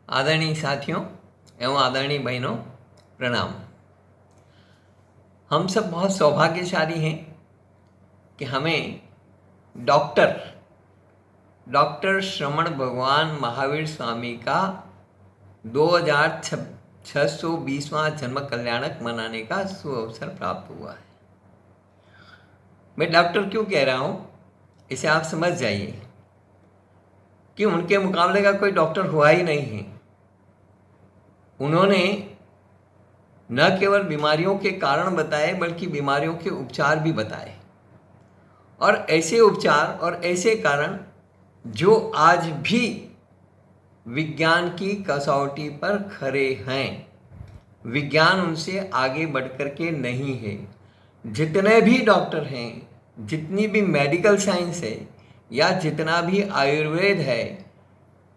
आदरणीय साथियों एवं आदरणीय बहनों, प्रणाम। हम सब बहुत सौभाग्यशाली हैं कि हमें डॉक्टर डॉक्टर श्रमण भगवान महावीर स्वामी का 2620वां जन्म कल्याणक मनाने का सुअवसर प्राप्त हुआ है। मैं डॉक्टर क्यों कह रहा हूँ, इसे आप समझ जाइए कि उनके मुकाबले का कोई डॉक्टर हुआ ही नहीं है। उन्होंने न केवल बीमारियों के कारण बताए बल्कि बीमारियों के उपचार भी बताए, और ऐसे उपचार और ऐसे कारण जो आज भी विज्ञान की कसौटी पर खरे हैं। विज्ञान उनसे आगे बढ़ कर के नहीं है। जितने भी डॉक्टर हैं, जितनी भी मेडिकल साइंस है, या जितना भी आयुर्वेद है,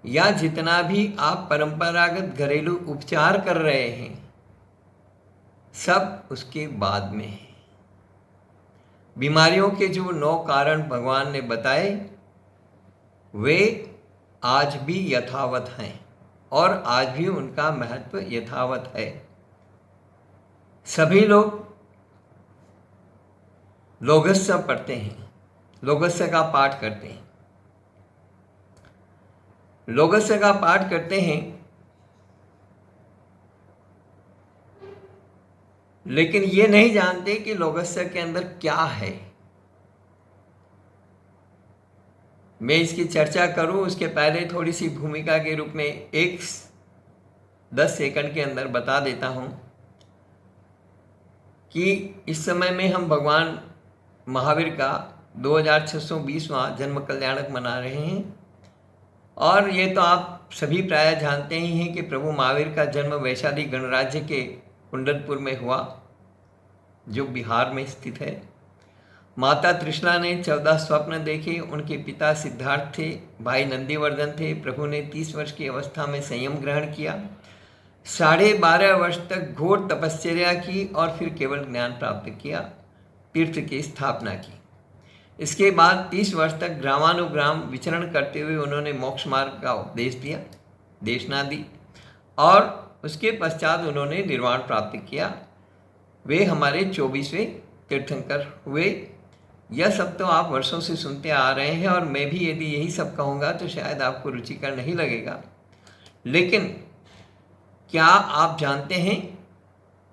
या जितना भी आप परंपरागत घरेलू उपचार कर रहे हैं, सब उसके बाद में है। बीमारियों के जो 9 कारण भगवान ने बताए वे आज भी यथावत हैं और आज भी उनका महत्व यथावत है। सभी लोग लोगस्य पढ़ते हैं, लोगस्य का पाठ करते हैं। लोगस्य का पाठ करते हैं, लेकिन ये नहीं जानते कि लोगस्य के अंदर क्या है। मैं इसकी चर्चा करूं उसके पहले थोड़ी सी भूमिका के रूप में 10 सेकंड के अंदर बता देता हूं कि इस समय में हम भगवान महावीर का 2620वां जन्म कल्याणक मना रहे हैं। और ये तो आप सभी प्राय जानते ही हैं कि प्रभु महावीर का जन्म वैशाली गणराज्य के कुंडलपुर में हुआ, जो बिहार में स्थित है। माता तृष्णा ने 14 स्वप्न देखे। उनके पिता सिद्धार्थ थे, भाई नंदीवर्धन थे। प्रभु ने 30 वर्ष की अवस्था में संयम ग्रहण किया, 12.5 वर्ष तक घोर तपश्चर्या की और फिर केवल ज्ञान प्राप्त किया, तीर्थ की स्थापना की। इसके बाद 30 वर्ष तक ग्रामानुग्राम विचरण करते हुए उन्होंने मोक्ष मार्ग का उपदेश दिया, देशना दी, और उसके पश्चात उन्होंने निर्वाण प्राप्त किया। वे हमारे 24वें तीर्थंकर हुए। यह सब तो आप वर्षों से सुनते आ रहे हैं, और मैं भी यदि यही सब कहूँगा तो शायद आपको रुचिकर नहीं लगेगा। लेकिन क्या आप जानते हैं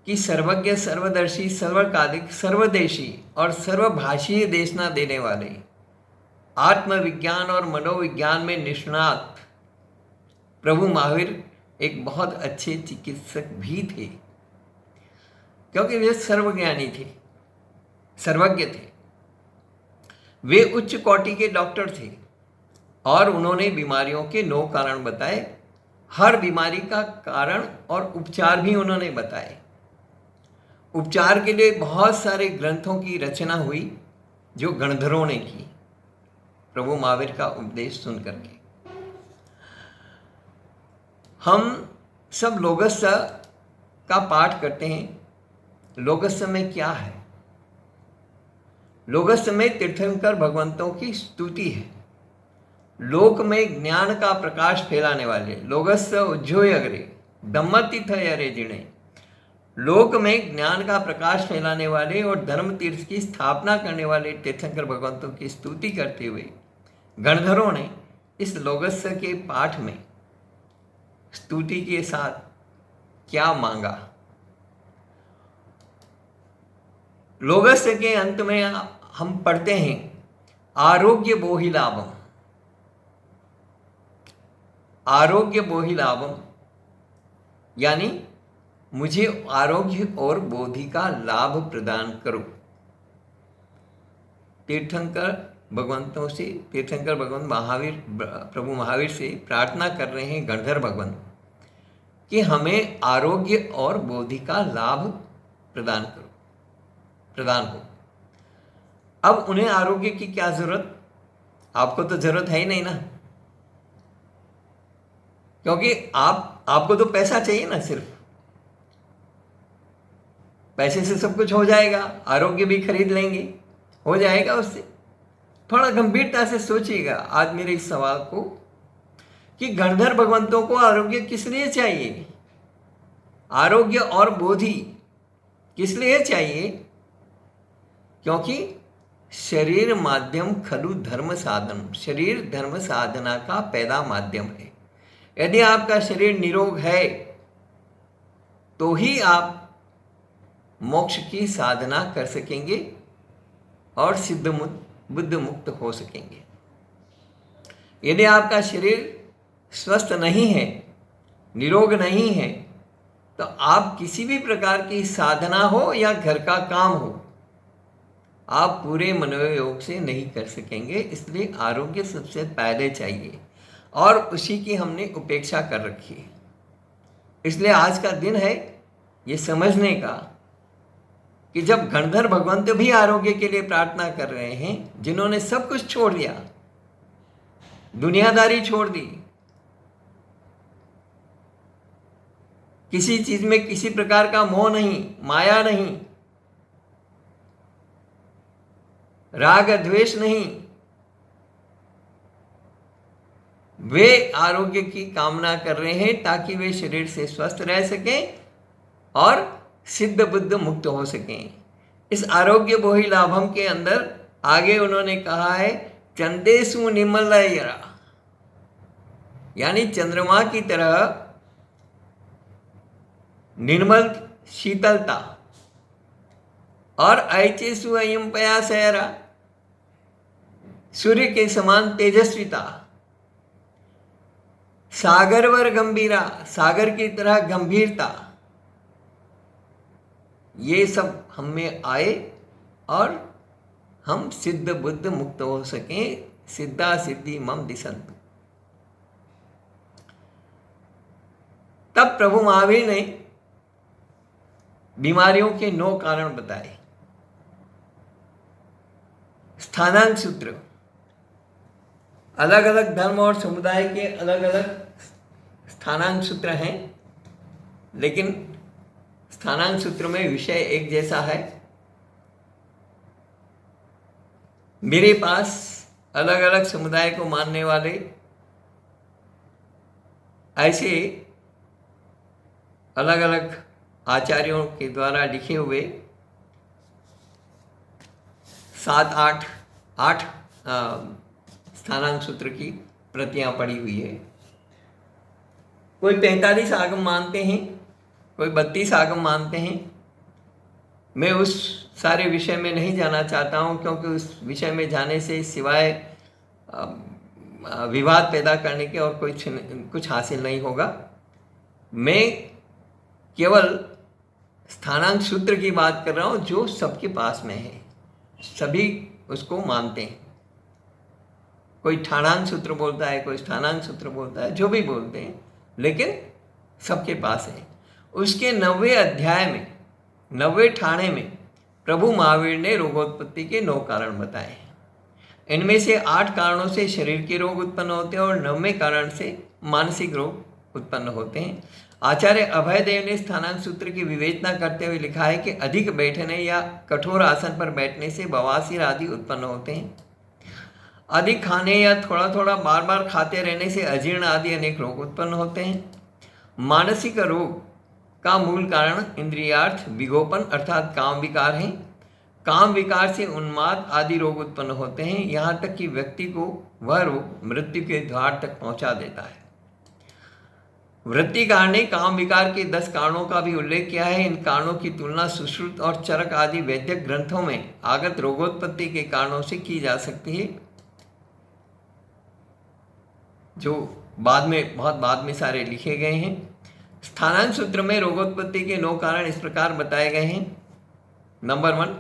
कि सर्वज्ञ, सर्वदर्शी, सर्वकालिक, सर्वदेशी और सर्वभाषीय देशना देने वाले, आत्मविज्ञान और मनोविज्ञान में निष्णात प्रभु महावीर एक बहुत अच्छे चिकित्सक भी थे, क्योंकि वे सर्वज्ञानी थे, सर्वज्ञ थे। वे उच्च कोटि के डॉक्टर थे और उन्होंने बीमारियों के 9 कारण बताए। हर बीमारी का कारण और उपचार भी उन्होंने बताए। उपचार के लिए बहुत सारे ग्रंथों की रचना हुई जो गणधरों ने की प्रभु महावीर का उपदेश सुन करके। हम सब लोगस्य का पाठ करते हैं। लोगस्य में क्या है? लोगस्य में तीर्थंकर भगवंतों की स्तुति है। लोक में ज्ञान का प्रकाश फैलाने वाले लोगस्य उज्जोय अग्रे दम्मति थयरे जिणे, लोक में ज्ञान का प्रकाश फैलाने वाले और धर्म तीर्थ की स्थापना करने वाले तीर्थंकर भगवंतों की स्तुति करते हुए गणधरों ने इस लोगस्य के पाठ में स्तुति के साथ क्या मांगा? लोगस्य के अंत में हम पढ़ते हैं आरोग्य बोहि लाभम। आरोग्य बोहि लाभम यानी मुझे आरोग्य और बोधि का लाभ प्रदान करो। तीर्थंकर भगवंतों से, तीर्थंकर भगवंत महावीर, प्रभु महावीर से प्रार्थना कर रहे हैं गणधर भगवंत कि हमें आरोग्य और बोधि का लाभ प्रदान करो, प्रदान हो। अब उन्हें आरोग्य की क्या जरूरत? आपको तो जरूरत है ही नहीं ना, क्योंकि आपको तो पैसा चाहिए ना। सिर्फ पैसे से सब कुछ हो जाएगा, आरोग्य भी खरीद लेंगे, हो जाएगा उससे। थोड़ा गंभीरता से सोचिएगा आज मेरे इस सवाल को कि गणधर भगवंतों को आरोग्य किस लिए चाहिए, आरोग्य और बोधि किस लिए चाहिए? क्योंकि शरीर माध्यम खलु धर्म साधन, शरीर धर्म साधना का पैदा माध्यम है। यदि आपका शरीर निरोग है तो ही आप मोक्ष की साधना कर सकेंगे और सिद्ध बुद्ध मुक्त हो सकेंगे। यदि आपका शरीर स्वस्थ नहीं है, निरोग नहीं है, तो आप किसी भी प्रकार की साधना हो या घर का काम हो, आप पूरे मनोयोग से नहीं कर सकेंगे। इसलिए आरोग्य सबसे पहले चाहिए और उसी की हमने उपेक्षा कर रखी है। इसलिए आज का दिन है ये समझने का कि जब गणधर भगवंत भी आरोग्य के लिए प्रार्थना कर रहे हैं, जिन्होंने सब कुछ छोड़ दिया, दुनियादारी छोड़ दी, किसी चीज में किसी प्रकार का मोह नहीं, माया नहीं, राग द्वेष नहीं, वे आरोग्य की कामना कर रहे हैं ताकि वे शरीर से स्वस्थ रह सकें और सिद्ध बुद्ध मुक्त हो सकें। इस आरोग्य बोहि लाभम के अंदर आगे उन्होंने कहा है चंदेसु निमलयरा, यानी चंद्रमा की तरह निर्मल शीतलता, और ऐचेसु अयम पयासयरा, सूर्य के समान तेजस्विता, सागरवर गंभीरा, सागर की तरह गंभीरता, ये सब हम में आए और हम सिद्ध बुद्ध मुक्त हो सकें। सिद्धा सिद्धि मम दिसंतु। तब प्रभु महावीर ने बीमारियों के 9 कारण बताए। स्थानांक सूत्र, अलग अलग धर्म और समुदाय के अलग अलग स्थानांक सूत्र हैं, लेकिन स्थानांक सूत्र में विषय एक जैसा है। मेरे पास अलग अलग समुदाय को मानने वाले ऐसे अलग अलग आचार्यों के द्वारा लिखे हुए 7-8 स्थानांक सूत्र की प्रतियां पड़ी हुई है। कोई 45 आगम मानते हैं, कोई 32 आगम मानते हैं। मैं उस सारे विषय में नहीं जाना चाहता हूं, क्योंकि उस विषय में जाने से सिवाय विवाद पैदा करने के और कुछ हासिल नहीं होगा। मैं केवल स्थानांक सूत्र की बात कर रहा हूं जो सबके पास में है, सभी उसको मानते हैं। कोई ठाणांक सूत्र बोलता है, कोई स्थानांक सूत्र बोलता है, जो भी बोलते हैं, लेकिन सबके पास है। उसके 90वें अध्याय में, 90वें ठाणे में प्रभु महावीर ने रोगोत्पत्ति के 9 कारण बताए हैं। इनमें से 8 कारणों से शरीर के रोग उत्पन्न होते हैं और 9वें कारण से मानसिक रोग उत्पन्न होते हैं। आचार्य अभयदेव ने स्थानांक सूत्र की विवेचना करते हुए लिखा है कि अधिक बैठने या कठोर आसन पर बैठने से बवासीर आदि उत्पन्न होते हैं। अधिक खाने या थोड़ा थोड़ा बार बार खाते रहने से अजीर्ण आदि अनेक रोग उत्पन्न होते हैं। मानसिक रोग का मूल कारण इंद्रियार्थ विगोपन अर्थात काम विकार है। काम विकार से उन्माद आदि रोग उत्पन्न होते हैं, यहाँ तक कि व्यक्ति को वह रोग मृत्यु के द्वार तक पहुँचा देता है। वृत्तिकार ने काम विकार के 10 कारणों का भी उल्लेख किया है। इन कारणों की तुलना सुश्रुत और चरक आदि वैद्यक ग्रंथों में आगत रोगोत्पत्ति के कारणों से की जा सकती है, जो बहुत बाद में सारे लिखे गए हैं। स्थानांक सूत्र में रोगोत्पत्ति के 9 कारण इस प्रकार बताए गए हैं। नंबर 1,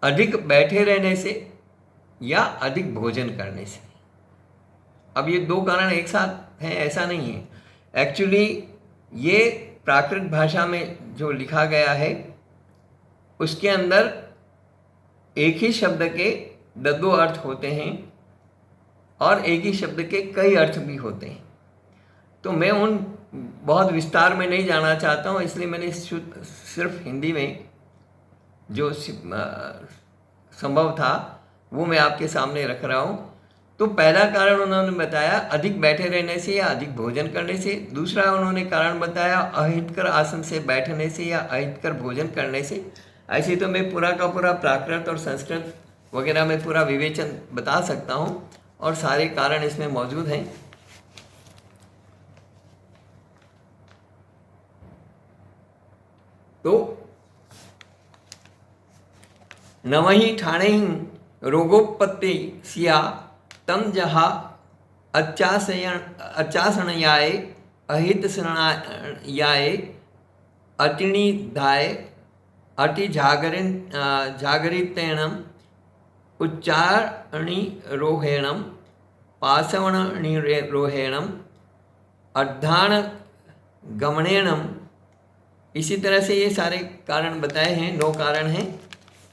अधिक बैठे रहने से या अधिक भोजन करने से। अब ये 2 कारण एक साथ हैं ऐसा नहीं है। एक्चुअली ये प्राकृत भाषा में जो लिखा गया है उसके अंदर एक ही शब्द के 2 अर्थ होते हैं और एक ही शब्द के कई अर्थ भी होते हैं। तो मैं उन बहुत विस्तार में नहीं जाना चाहता हूँ, इसलिए मैंने सिर्फ हिंदी में जो संभव था वो मैं आपके सामने रख रहा हूँ। तो तो पहला कारण उन्होंने बताया अधिक बैठे रहने से या अधिक भोजन करने से। दूसरा उन्होंने कारण बताया अहितकर आसन से बैठने से या अहितकर भोजन करने से। ऐसे तो मैं पूरा का पूरा प्राकृत और संस्कृत वगैरह में पूरा विवेचन बता सकता हूँ और सारे कारण इसमें मौजूद हैं। तो नवहि ठाणे रोगोत्पत्ति सिया तम जहा अचासणयाय अहित शरणायाय अतिनिधाय अति जागरितेणम उच्चारणिरोहेणम पासवणनिरोहेणम अर्धान गमनेणम। इसी तरह से ये सारे कारण बताए हैं, 9 कारण हैं।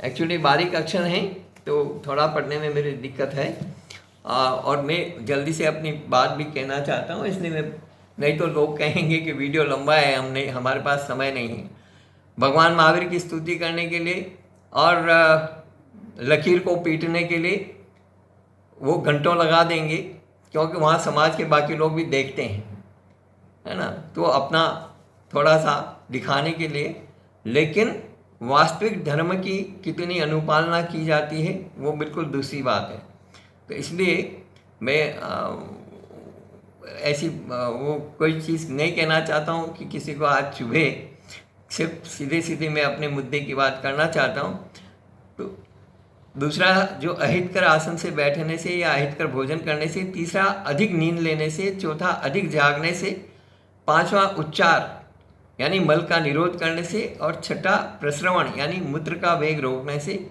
एक्चुअली बारीक अक्षर हैं तो थोड़ा पढ़ने में मेरी दिक्कत है और मैं जल्दी से अपनी बात भी कहना चाहता हूँ, इसलिए मैं, नहीं तो लोग कहेंगे कि वीडियो लंबा है, हमारे पास समय नहीं है। भगवान महावीर की स्तुति करने के लिए और लकीर को पीटने के लिए वो घंटों लगा देंगे, क्योंकि वहाँ समाज के बाकी लोग भी देखते हैं, है ना, तो अपना थोड़ा सा दिखाने के लिए। लेकिन वास्तविक धर्म की कितनी अनुपालना की जाती है वो बिल्कुल दूसरी बात है। तो इसलिए मैं ऐसी वो कोई चीज़ नहीं कहना चाहता हूँ कि किसी को हाथ चुभे, सिर्फ सीधे सीधे मैं अपने मुद्दे की बात करना चाहता हूँ। तो दूसरा जो अहितकर आसन से बैठने से या अहितकर भोजन करने से, तीसरा अधिक नींद लेने से, चौथा अधिक जागने से, पांचवा उच्चार यानी मल का निरोध करने से, और छठा प्रस्रवण यानी मूत्र का वेग रोकने से,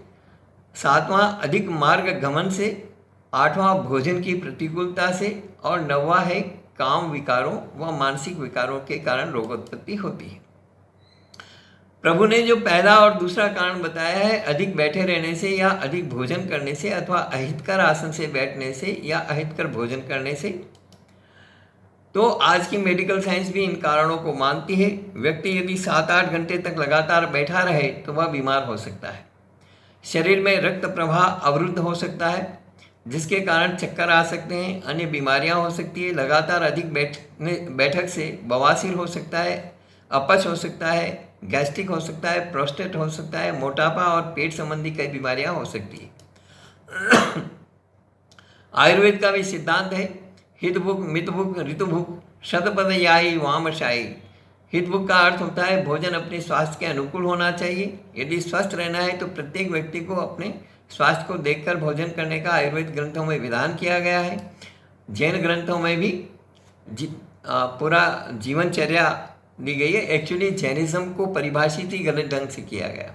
सातवां अधिक मार्ग गमन से, आठवां भोजन की प्रतिकूलता से, और नौवां है काम विकारों व मानसिक विकारों के कारण रोगोत्पत्ति होती है। प्रभु ने जो पहला और दूसरा कारण बताया है, अधिक बैठे रहने से या अधिक भोजन करने से, अथवा अहितकर आसन से बैठने से या अहितकर भोजन करने से, तो आज की मेडिकल साइंस भी इन कारणों को मानती है। व्यक्ति यदि 7-8 घंटे तक लगातार बैठा रहे तो वह बीमार हो सकता है। शरीर में रक्त प्रवाह अवरुद्ध हो सकता है, जिसके कारण चक्कर आ सकते हैं, अन्य बीमारियां हो सकती है। लगातार अधिक बैठक से बवासीर हो सकता है, अपच हो सकता है, गैस्ट्रिक हो सकता है, प्रोस्टेट हो सकता है, मोटापा और पेट संबंधी कई बीमारियां हो सकती है। आयुर्वेद का भी सिद्धांत है, हितभुक मितभुक ऋतुभुक शतपथयायी वामशायी। हितभुक का अर्थ होता है भोजन अपने स्वास्थ्य के अनुकूल होना चाहिए। यदि स्वस्थ रहना है तो प्रत्येक व्यक्ति को अपने स्वास्थ्य को देखकर भोजन करने का आयुर्वेद ग्रंथों में विधान किया गया है। जैन ग्रंथों में भी पूरा जीवनचर्या दी गई है। एक्चुअली जैनिज्म को परिभाषित ही गलत ढंग से किया गया।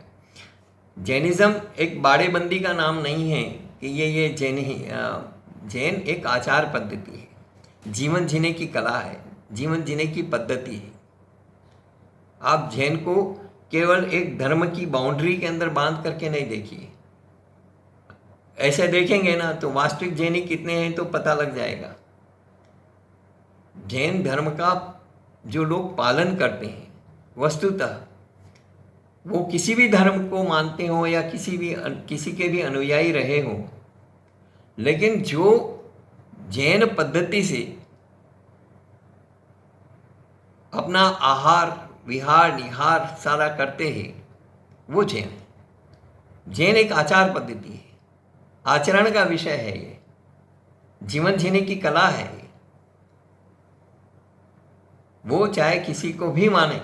जैनिज्म एक बाड़ेबंदी का नाम नहीं है कि ये जैन एक आचार पद्धति है, जीवन जीने की कला है, जीवन जीने की पद्धति है। आप जैन को केवल एक धर्म की बाउंड्री के अंदर बांध करके नहीं देखिए। ऐसे देखेंगे ना तो वास्तविक जैनी कितने हैं तो पता लग जाएगा। जैन धर्म का जो लोग पालन करते हैं, वस्तुतः वो किसी भी धर्म को मानते हो या किसी के भी अनुयायी रहे हो, लेकिन जो जैन पद्धति से अपना आहार विहार निहार सारा करते हैं वो जैन। जैन एक आचार पद्धति है, आचरण का विषय है, ये जीवन जीने की कला है। वो चाहे किसी को भी माने,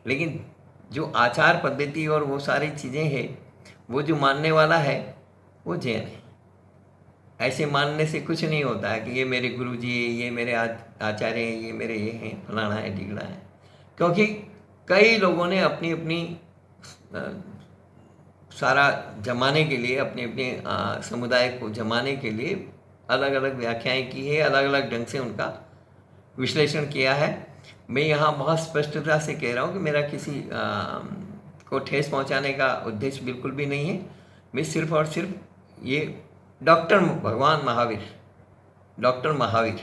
लेकिन जो आचार पद्धति और वो सारी चीज़ें हैं, वो जो मानने वाला है वो जैन है। ऐसे मानने से कुछ नहीं होता है कि ये मेरे गुरुजी है, ये मेरे आचार्य हैं, ये मेरे ये हैं, फलाना है ढिगड़ा है। क्योंकि कई लोगों ने अपनी अपनी सारा जमाने के लिए, अपने अपने समुदाय को जमाने के लिए अलग अलग व्याख्याएं की है, अलग अलग ढंग से उनका विश्लेषण किया है। मैं यहाँ बहुत स्पष्टता से कह रहा हूँ कि मेरा किसी को ठेस पहुँचाने का उद्देश्य बिल्कुल भी नहीं है। मैं सिर्फ और सिर्फ ये भगवान महावीर, डॉक्टर महावीर,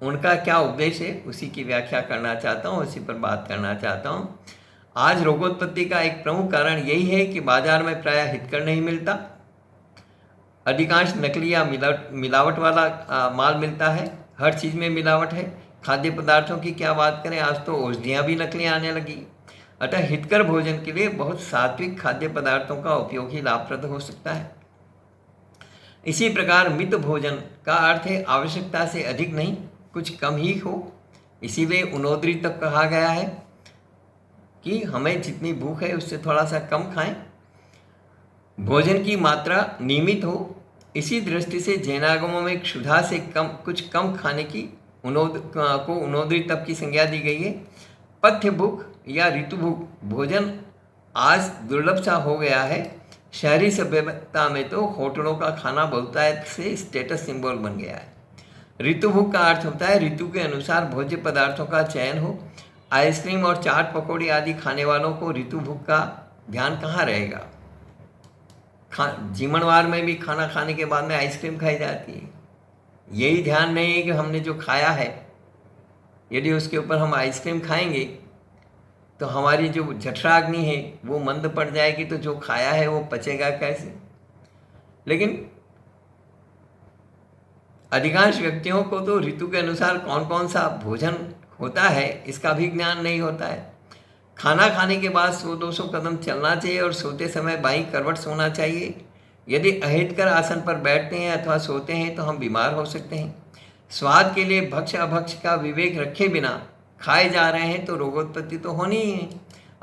उनका क्या उपदेश है उसी की व्याख्या करना चाहता हूँ, उसी पर बात करना चाहता हूँ। आज रोगोत्पत्ति का एक प्रमुख कारण यही है कि बाजार में प्रायः हितकर नहीं मिलता। अधिकांश नकली या मिलावट वाला माल मिलता है। हर चीज़ में मिलावट है। खाद्य पदार्थों की क्या बात करें, आज तो औषधियाँ भी नकली आने लगी। अतः हितकर भोजन के लिए बहुत सात्विक खाद्य पदार्थों का उपयोग ही लाभप्रद हो सकता है। इसी प्रकार मित भोजन का अर्थ है आवश्यकता से अधिक नहीं, कुछ कम ही हो। इसीलिए उनोदरी तक कहा गया है कि हमें जितनी भूख है उससे थोड़ा सा कम खाएं। भोजन की मात्रा नियमित हो। इसी दृष्टि से जैनागमों में क्षुधा से कुछ कम खाने की उनोदरी तप की संज्ञा दी गई है। पथ्य भूख या ऋतु भूख भोजन आज दुर्लभ सा हो गया है। शहरी सभ्यता में तो होटलों का खाना बहुतायत से स्टेटस सिंबल बन गया है। ऋतु भूख का अर्थ होता है ऋतु के अनुसार भोज्य पदार्थों का चयन हो। आइसक्रीम और चाट पकौड़ी आदि खाने वालों को ऋतु भूख का ध्यान कहाँ रहेगा। जीवनवार में भी खाना खाने के बाद में आइसक्रीम खाई जाती है। यही ध्यान नहीं है कि हमने जो खाया है, यदि उसके ऊपर हम आइसक्रीम खाएंगे तो हमारी जो जठराग्नि है वो मंद पड़ जाएगी, तो जो खाया है वो पचेगा कैसे। लेकिन अधिकांश व्यक्तियों को तो ऋतु के अनुसार कौन कौन सा भोजन होता है इसका भी ज्ञान नहीं होता है। खाना खाने के बाद 100-200 कदम चलना चाहिए और सोते समय बाईं करवट सोना चाहिए। यदि अहितकर आसन पर बैठते हैं अथवा सोते हैं तो हम बीमार हो सकते हैं। स्वाद के लिए भक्ष्य अभक्ष्य का विवेक रखे बिना खाए जा रहे हैं तो रोगोत्पत्ति तो होनी ही है।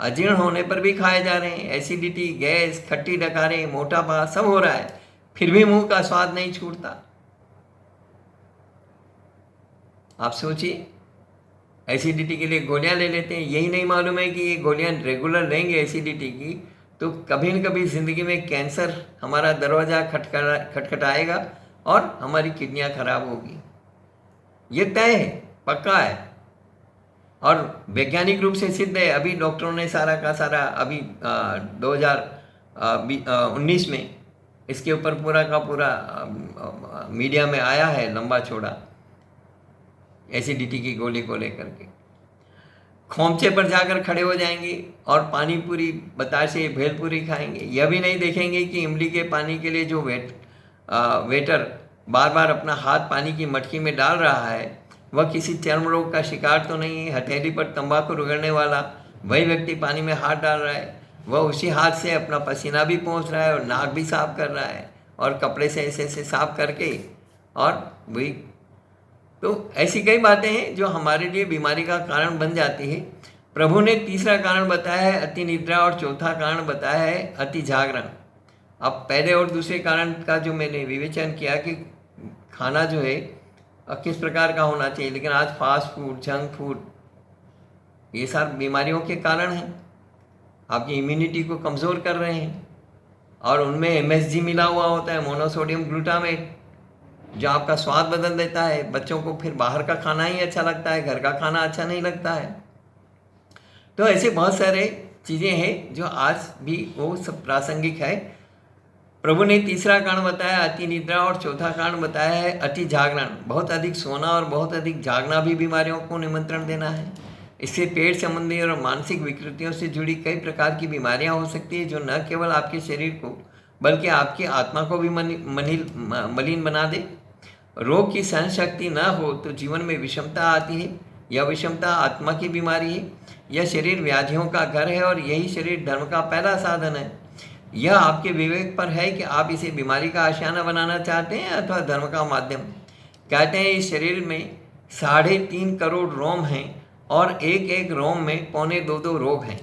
अजीर्ण होने पर भी खाए जा रहे हैं। एसिडिटी, गैस, खट्टी डकारें, मोटापा सब हो रहा है, फिर भी मुंह का स्वाद नहीं छूटता। आप सोचिए, एसिडिटी के लिए गोलियां ले लेते हैं, यही नहीं मालूम है कि ये गोलियां रेगुलर लेंगे एसिडिटी की तो कभी न कभी ज़िंदगी में कैंसर हमारा दरवाज़ा खटखटाएगा और हमारी किडनियां खराब होगी। ये तय है, पक्का है और वैज्ञानिक रूप से सिद्ध है। अभी डॉक्टरों ने सारा का सारा अभी 2019 में इसके ऊपर पूरा का पूरा मीडिया में आया है लंबा चौड़ा, एसिडिटी की गोली को लेकर के। खोमचे पर जाकर खड़े हो जाएंगे और पानी पूरी, बताशे, भेलपूरी खाएंगे। यह भी नहीं देखेंगे कि इमली के पानी के लिए जो वेटर बार बार अपना हाथ पानी की मटकी में डाल रहा है वह किसी चर्म रोग का शिकार तो नहीं है। हथेली पर तंबाकू रगड़ने वाला वही व्यक्ति पानी में हाथ डाल रहा है, वह उसी हाथ से अपना पसीना भी पोंछ रहा है और नाक भी साफ कर रहा है और कपड़े से ऐसे ऐसे साफ करके, और वही तो ऐसी कई बातें हैं जो हमारे लिए बीमारी का कारण बन जाती है। प्रभु ने तीसरा कारण बताया है अति निद्रा और चौथा कारण बताया है अति जागरण। अब पहले और दूसरे कारण का जो मैंने विवेचन किया कि खाना जो है किस प्रकार का होना चाहिए, लेकिन आज फास्ट फूड, जंक फूड ये सब बीमारियों के कारण हैं। आपकी इम्यूनिटी को कमज़ोर कर रहे हैं और उनमें MSG मिला हुआ होता है, मोनोसोडियम ग्लूटामेट, जो आपका स्वाद बदल देता है। बच्चों को फिर बाहर का खाना ही अच्छा लगता है, घर का खाना अच्छा नहीं लगता है। तो ऐसे बहुत सारे चीज़ें हैं जो आज भी वो सब प्रासंगिक है। प्रभु ने तीसरा कारण बताया अति निद्रा और चौथा कारण बताया है अति जागरण। बहुत अधिक सोना और बहुत अधिक जागना भी बीमारियों को निमंत्रण देना है। इससे पेट संबंधी और मानसिक विकृतियों से जुड़ी कई प्रकार की बीमारियां हो सकती है जो न केवल आपके शरीर को बल्कि आपकी आत्मा को भी मलिन बना दे। रोग की सहन शक्ति न हो तो जीवन में विषमता आती है। यह विषमता आत्मा की बीमारी है। यह शरीर व्याधियों का घर है और यही शरीर धर्म का पहला साधन है। यह आपके विवेक पर है कि आप इसे बीमारी का आशियाना बनाना चाहते हैं अथवा धर्म का माध्यम। कहते हैं इस शरीर में 3.5 करोड़ रोम हैं और एक एक रोम में 2.25 रोग हैं।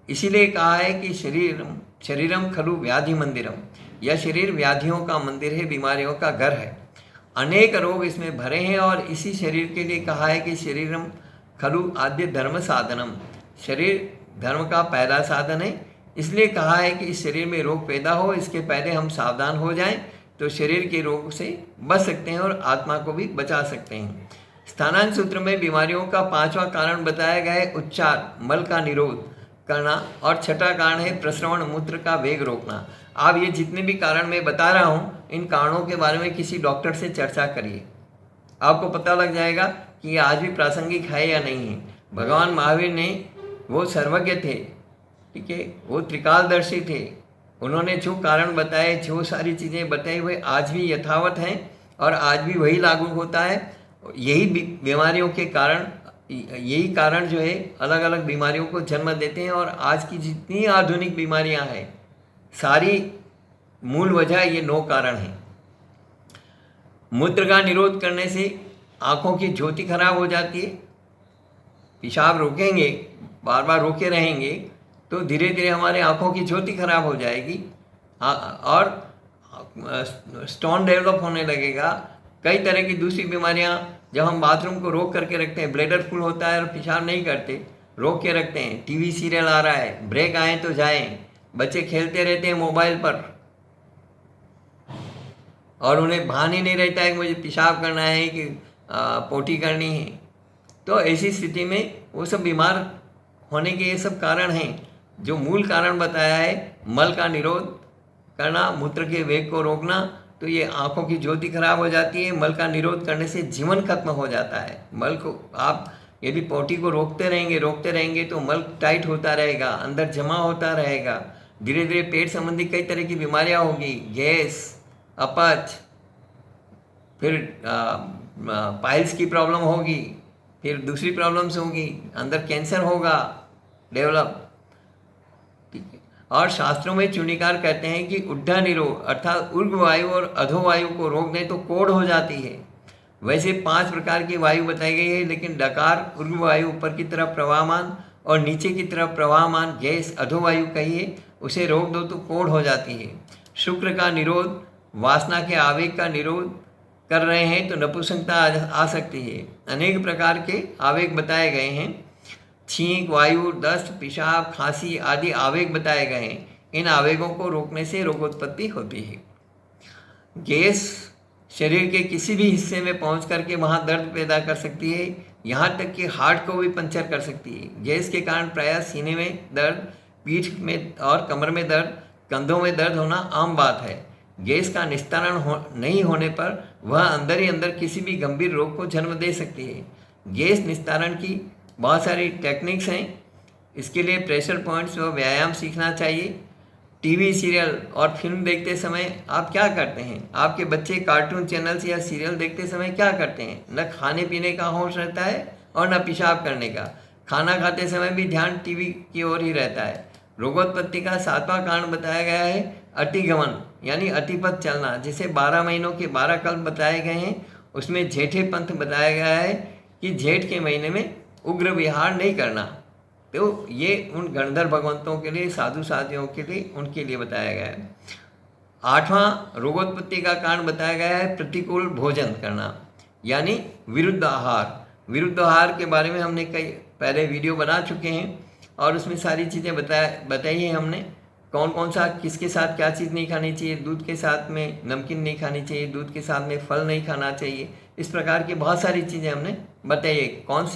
इसीलिए कहा है कि शरीरम खलु व्याधि मंदिरम। यह शरीर व्याधियों का मंदिर है, बीमारियों का घर है। अनेक रोग इसमें भरे हैं और इसी शरीर के लिए कहा है कि शरीरम खलु आद्य धर्म साधनम। शरीर धर्म का पहला साधन है। इसलिए कहा है कि इस शरीर में रोग पैदा हो इसके पहले हम सावधान हो जाएं तो शरीर के रोग से बच सकते हैं और आत्मा को भी बचा सकते हैं। स्थानांत सूत्र में बीमारियों का 5वां कारण बताया गया है उच्चार, मल का निरोध करना, और 6ठा कारण है प्रस्रवण, मूत्र का वेग रोकना। आप ये जितने भी कारण मैं बता रहा हूँ इन कारणों के बारे में किसी डॉक्टर से चर्चा करिए, आपको पता लग जाएगा कि ये आज भी प्रासंगिक है या नहीं है। भगवान महावीर ने वो सर्वज्ञ थे, ठीक है, वो त्रिकालदर्शी थे, उन्होंने जो कारण बताए, जो सारी चीज़ें बताई, हुए आज भी यथावत हैं और आज भी वही लागू होता है। यही बीमारियों के कारण, यही कारण जो है अलग अलग बीमारियों को जन्म देते हैं। और आज की जितनी आधुनिक बीमारियां हैं, सारी मूल वजह ये 9 कारण हैं। मूत्र का निरोध करने से आँखों की ज्योति खराब हो जाती है। पेशाब रोकेंगे, बार बार रोके रहेंगे तो धीरे धीरे हमारे आँखों की ज्योति खराब हो जाएगी और स्टोन डेवलप होने लगेगा। कई तरह की दूसरी बीमारियां, जब हम बाथरूम को रोक करके रखते हैं, ब्लैडर फुल होता है और पेशाब नहीं करते, रोक के रखते हैं, टीवी सीरियल आ रहा है, ब्रेक आए तो जाएं, बच्चे खेलते रहते हैं मोबाइल पर और उन्हें भान ही नहीं रहता है कि मुझे पेशाब करना है कि पोटी करनी है। तो ऐसी स्थिति में वो सब बीमार होने के ये सब कारण हैं। जो मूल कारण बताया है, मल का निरोध करना, मूत्र के वेग को रोकना, तो ये आँखों की ज्योति खराब हो जाती है। मल का निरोध करने से जीवन खत्म हो जाता है। मल को आप यदि पोटी को रोकते रहेंगे तो मल टाइट होता रहेगा, अंदर जमा होता रहेगा। धीरे धीरे पेट संबंधी कई तरह की बीमारियां होगी, गैस, अपच, फिर पाइल्स की प्रॉब्लम होगी, फिर दूसरी प्रॉब्लम्स होगी, अंदर कैंसर होगा डेवलप। और शास्त्रों में चूनिकार कहते हैं कि उड्डा निरोध अर्थात ऊर्ध्व वायु और अधो वायु को रोक दें तो कोढ़ हो जाती है। वैसे 5 प्रकार की वायु बताई गई है, लेकिन डकार ऊर्ध्व वायु ऊपर की तरफ प्रवाहमान और नीचे की तरफ प्रवाहमान गैस अधो वायु कहिए, उसे रोक दो तो कोढ़ हो जाती है। शुक्र का निरोध, वासना के आवेग का निरोध कर रहे हैं तो नपुंसकता आ सकती है। अनेक प्रकार के आवेग बताए गए हैं, छींक, वायु, दस्त, पेशाब, खांसी आदि आवेग बताए गए हैं। इन आवेगों को रोकने से रोगोत्पत्ति होती है। गैस शरीर के किसी भी हिस्से में पहुंच करके वहां दर्द पैदा कर सकती है, यहाँ तक कि हार्ट को भी पंचर कर सकती है। गैस के कारण प्रायः सीने में दर्द, पीठ में और कमर में दर्द, कंधों में दर्द होना आम बात है। गैस का निस्तारण नहीं होने पर वह अंदर ही अंदर किसी भी गंभीर रोग को जन्म दे सकती है। गैस निस्तारण की बहुत सारी टेक्निक्स हैं। इसके लिए प्रेशर पॉइंट्स व व्यायाम सीखना चाहिए। टीवी सीरियल और फिल्म देखते समय आप क्या करते हैं? आपके बच्चे कार्टून चैनल्स या सीरियल देखते समय क्या करते हैं? न खाने पीने का होश रहता है और न पेशाब करने का। खाना खाते समय भी ध्यान टीवी की ओर ही रहता है। रोगोत्पत्ति का 7वां कारण बताया गया है अतिगमन, यानी अतिपथ चलना, जिसे 12 महीनों के 12 कल्प बताए गए हैं। उसमें जेठे पंथ बताया गया है कि जेठ के महीने में उग्र विहार नहीं करना। तो ये उन गणधर भगवंतों के लिए, साधु साधियों के लिए, उनके लिए बताया गया है। 8वां रोगोत्पत्ति का कारण बताया गया है प्रतिकूल भोजन करना, यानी विरुद्ध आहार। विरुद्ध आहार के बारे में हमने कई पहले वीडियो बना चुके हैं और उसमें सारी चीज़ें बताई है हमने। कौन कौन सा किसके साथ क्या चीज़ नहीं खानी चाहिए, दूध के साथ में नमकीन नहीं खानी चाहिए, दूध के साथ में फल नहीं खाना चाहिए, इस प्रकार की बहुत सारी चीज़ें हमने बताई है। कौन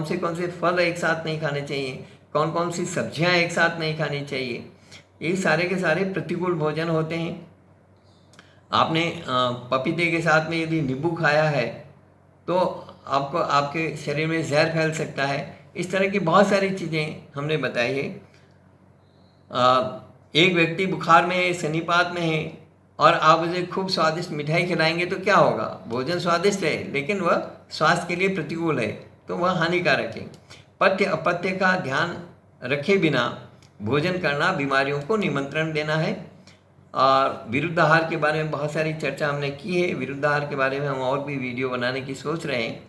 से फल एक साथ नहीं खाने चाहिए, कौन सी सब्जियां एक साथ नहीं खानी चाहिए, ये सारे के सारे प्रतिकूल भोजन होते हैं। आपने पपीते के साथ में यदि नींबू खाया है तो आपको आपके शरीर में जहर फैल सकता है। इस तरह की बहुत सारी चीज़ें हमने बताई है। एक व्यक्ति बुखार में है, सन्निपात में है और आप उसे खूब स्वादिष्ट मिठाई खिलाएंगे तो क्या होगा? भोजन स्वादिष्ट है लेकिन वह स्वास्थ्य के लिए प्रतिकूल है, तो वह हानिकारक है। पथ्य अपथ्य का ध्यान रखे बिना भोजन करना बीमारियों को निमंत्रण देना है। और विरुद्ध आहार के बारे में बहुत सारी चर्चा हमने की है। विरुद्ध आहार के बारे में हम और भी वीडियो बनाने की सोच रहे हैं।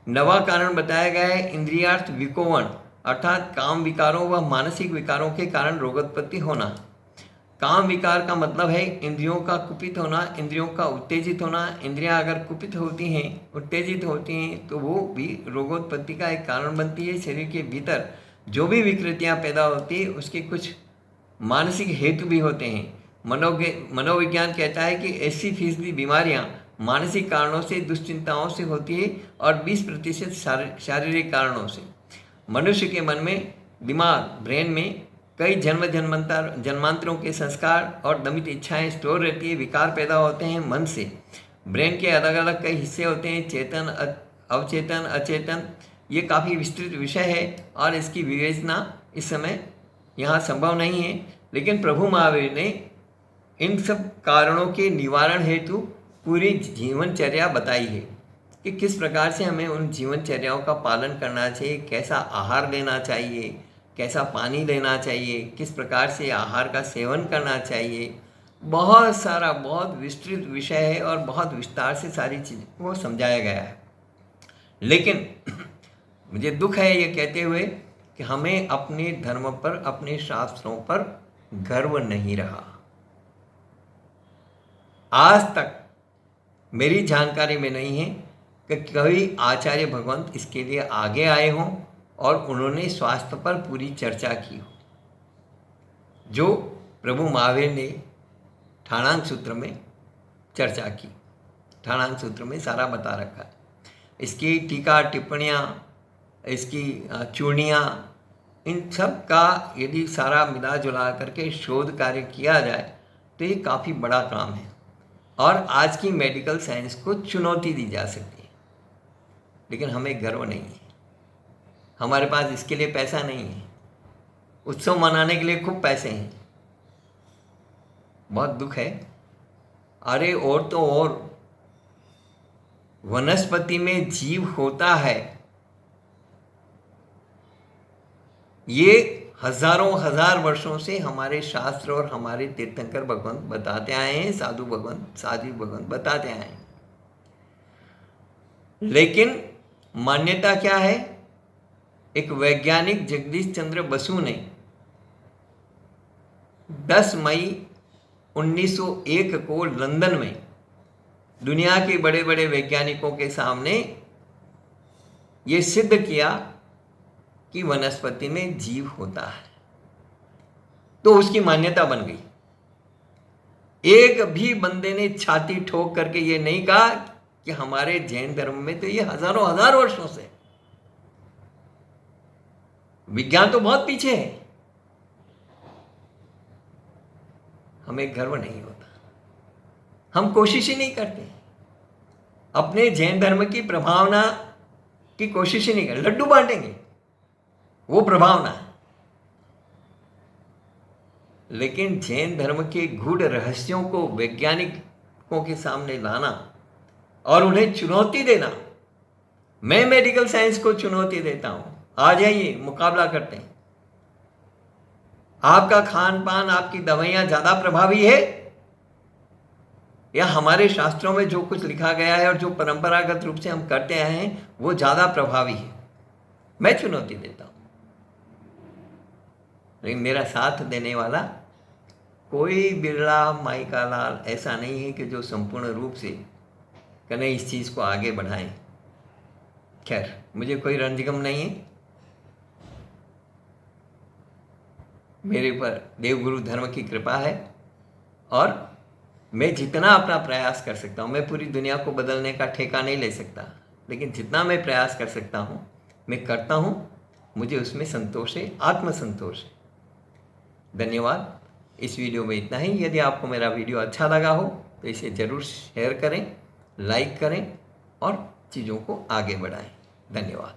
9वां कारण बताया गया है इंद्रियार्थ विकोवन, अर्थात काम विकारों व मानसिक विकारों के कारण रोगोत्पत्ति होना। काम विकार का मतलब है इंद्रियों का कुपित होना, इंद्रियों का उत्तेजित होना। इंद्रियां अगर कुपित होती हैं, उत्तेजित होती हैं, तो वो भी रोगोत्पत्ति का एक कारण बनती है। शरीर के भीतर जो भी विकृतियां पैदा होती है उसके कुछ मानसिक हेतु भी होते हैं। मनोविज्ञान कहता है कि 80% बीमारियां मानसिक कारणों से, दुश्चिंताओं से होती है और 20% शारीरिक कारणों से। मनुष्य के मन में, दिमाग, ब्रेन में कई जन्मांतरों के संस्कार और दमित इच्छाएं स्टोर रहती है। विकार पैदा होते हैं मन से। ब्रेन के अलग अलग कई हिस्से होते हैं, चेतन, अवचेतन, अचेतन। ये काफ़ी विस्तृत विषय है और इसकी विवेचना इस समय यहाँ संभव नहीं है। लेकिन प्रभु महावीर ने इन सब कारणों के निवारण हेतु पूरी जीवनचर्या बताई है कि किस प्रकार से हमें उन जीवनचर्याओं का पालन करना चाहिए, कैसा आहार लेना चाहिए, कैसा पानी लेना चाहिए, किस प्रकार से आहार का सेवन करना चाहिए। बहुत सारा बहुत विस्तृत विषय है और बहुत विस्तार से सारी चीज़ को समझाया गया है। लेकिन मुझे दुख है ये कहते हुए कि हमें अपने धर्म पर, अपने शास्त्रों पर गर्व नहीं रहा। आज तक मेरी जानकारी में नहीं है कि कभी आचार्य भगवंत इसके लिए आगे आए हों और उन्होंने स्वास्थ्य पर पूरी चर्चा की हो, जो प्रभु महावीर ने ठाणांक सूत्र में चर्चा की। ठाणांक सूत्र में सारा बता रखा है। इसकी टीका टिप्पणियाँ, इसकी चूड़ियाँ, इन सब का यदि सारा मिला जुला करके शोध कार्य किया जाए तो ये काफ़ी बड़ा काम है और आज की मेडिकल साइंस को चुनौती दी जा सकती है। लेकिन हमें गर्व नहीं है, हमारे पास इसके लिए पैसा नहीं है। उत्सव मनाने के लिए खूब पैसे हैं, बहुत दुख है। अरे और तो और वनस्पति में जीव होता है, ये हजारों हजार वर्षों से हमारे शास्त्र और हमारे तीर्थंकर भगवंत बताते आए हैं, साधु भगवंत बताते आए हैं। लेकिन मान्यता क्या है? एक वैज्ञानिक जगदीश चंद्र बसु ने 10 मई 1901 को लंदन में दुनिया के बड़े बड़े वैज्ञानिकों के सामने ये सिद्ध किया कि वनस्पति में जीव होता है, तो उसकी मान्यता बन गई। एक भी बंदे ने छाती ठोक करके ये नहीं कहा कि हमारे जैन धर्म में तो ये हजारों हजार वर्षों से, विज्ञान तो बहुत पीछे है। हमें गर्व नहीं होता, हम कोशिश ही नहीं करते, अपने जैन धर्म की प्रभावना की कोशिश ही नहीं करते। लड्डू बांटेंगे, वो प्रभावना है, लेकिन जैन धर्म के गूढ़ रहस्यों को वैज्ञानिकों के सामने लाना और उन्हें चुनौती देना, मैं मेडिकल साइंस को चुनौती देता हूं, आ जाइए मुकाबला करते हैं। आपका खान पान, आपकी दवाइयां ज्यादा प्रभावी है या हमारे शास्त्रों में जो कुछ लिखा गया है और जो परंपरागत रूप से हम करते आए हैं वो ज्यादा प्रभावी है? मैं चुनौती देता हूं। लेकिन मेरा साथ देने वाला कोई बिरला माई का लाल ऐसा नहीं है कि जो संपूर्ण रूप से कने इस चीज़ को आगे बढ़ाएं। खैर, मुझे कोई रंजगम नहीं है, मेरे पर देवगुरु धर्म की कृपा है और मैं जितना अपना प्रयास कर सकता हूँ, मैं पूरी दुनिया को बदलने का ठेका नहीं ले सकता, लेकिन जितना मैं प्रयास कर सकता हूँ मैं करता हूँ, मुझे उसमें संतोष है, आत्मसंतोष है। धन्यवाद। इस वीडियो में इतना ही। यदि आपको मेरा वीडियो अच्छा लगा हो तो इसे ज़रूर शेयर करें, लाइक करें और चीज़ों को आगे बढ़ाएं। धन्यवाद।